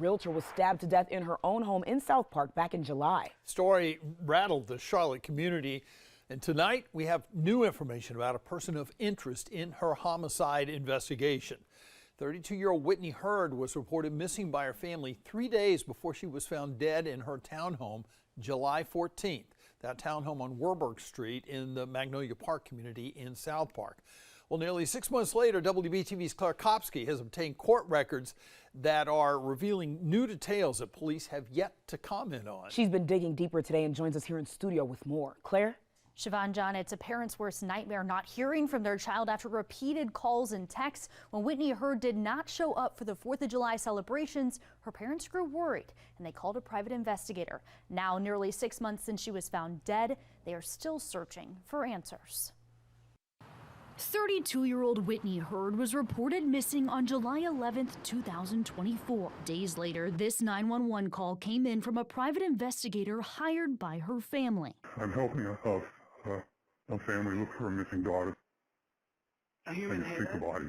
Realtor was stabbed to death in her own home in South Park back in July. Story rattled the Charlotte community. And tonight we have new information about a person of interest in her homicide investigation. 32-year-old Whitney Hurd was reported missing by her family 3 days before she was found dead in her townhome July 14th. That townhome on Warburg Street in the Magnolia Park community in South Park. Well, nearly 6 months later, WBTV's Claire Kopsky has obtained court records that are revealing new details that police have yet to comment on. She's been digging deeper today and joins us here in studio with more. Claire? Siobhan, John, it's a parent's worst nightmare not hearing from their child after repeated calls and texts. When Whitney Hurd did not show up for the 4th of July celebrations, her parents grew worried and they called a private investigator. Now, nearly 6 months since she was found dead, they are still searching for answers. 32-year-old Whitney Hurd was reported missing on July 11th, 2024. Days later, this 911 call came in from a private investigator hired by her family. I'm helping a family look for a missing daughter. A human I think the body.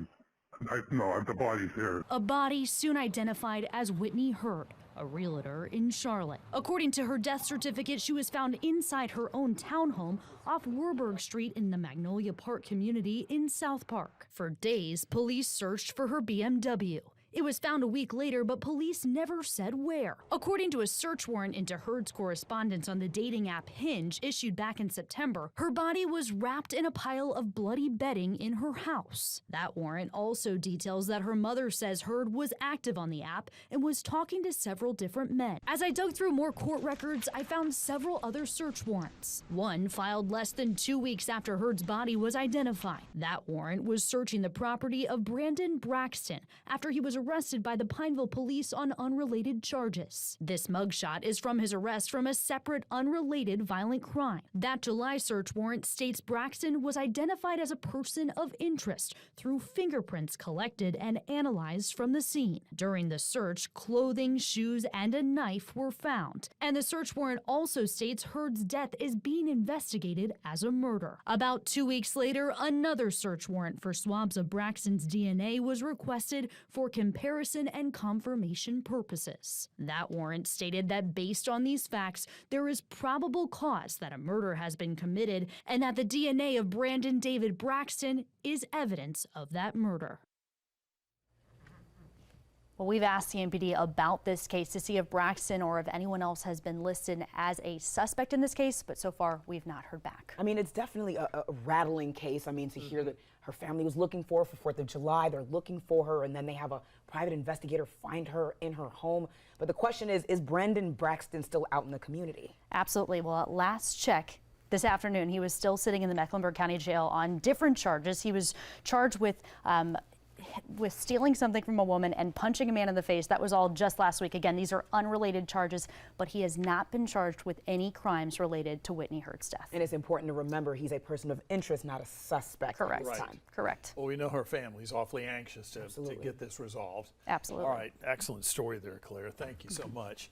No, the body's there. A body soon identified as Whitney Hurd, a realtor in Charlotte. According to her death certificate, she was found inside her own townhome off Warburg Street in the Magnolia Park community in South Park. For days, police searched for her BMW. It was found a week later, but police never said where. According to a search warrant into Hurd's correspondence on the dating app Hinge issued back in September, her body was wrapped in a pile of bloody bedding in her house. That warrant also details that her mother says Hurd was active on the app and was talking to several different men. As I dug through more court records, I found several other search warrants. One filed less than 2 weeks after Hurd's body was identified. That warrant was searching the property of Braxton after he was arrested by the Pineville police on unrelated charges. This mugshot is from his arrest from a separate, unrelated violent crime. That July search warrant states Braxton was identified as a person of interest through fingerprints collected and analyzed from the scene. During the search, clothing, shoes, and a knife were found. And the search warrant also states Hurd's death is being investigated as a murder. About 2 weeks later, another search warrant for swabs of Braxton's DNA was requested for comparison and confirmation purposes. That warrant stated that based on these facts, there is probable cause that a murder has been committed and that the DNA of Brandon David Braxton is evidence of that murder. Well, we've asked the MPD about this case to see if Braxton or if anyone else has been listed as a suspect in this case, but so far we've not heard back. I mean, it's definitely a rattling case. I mean, to hear that her family was looking for her for 4th of July, they're looking for her, and then they have a private investigator find her in her home. But the question is Brandon Braxton still out in the community? Absolutely. Well, at last check this afternoon, he was still sitting in the Mecklenburg County Jail on different charges. He was charged with stealing something from a woman and punching a man in the face. That was all just last week. Again, these are unrelated charges, but he has not been charged with any crimes related to Whitney Hurd's death. And it's important to remember he's a person of interest, not a suspect. Correct. At this time. Correct. Well, we know her family's awfully anxious to get this resolved. Absolutely. All right. Excellent story there, Claire. Thank you so much.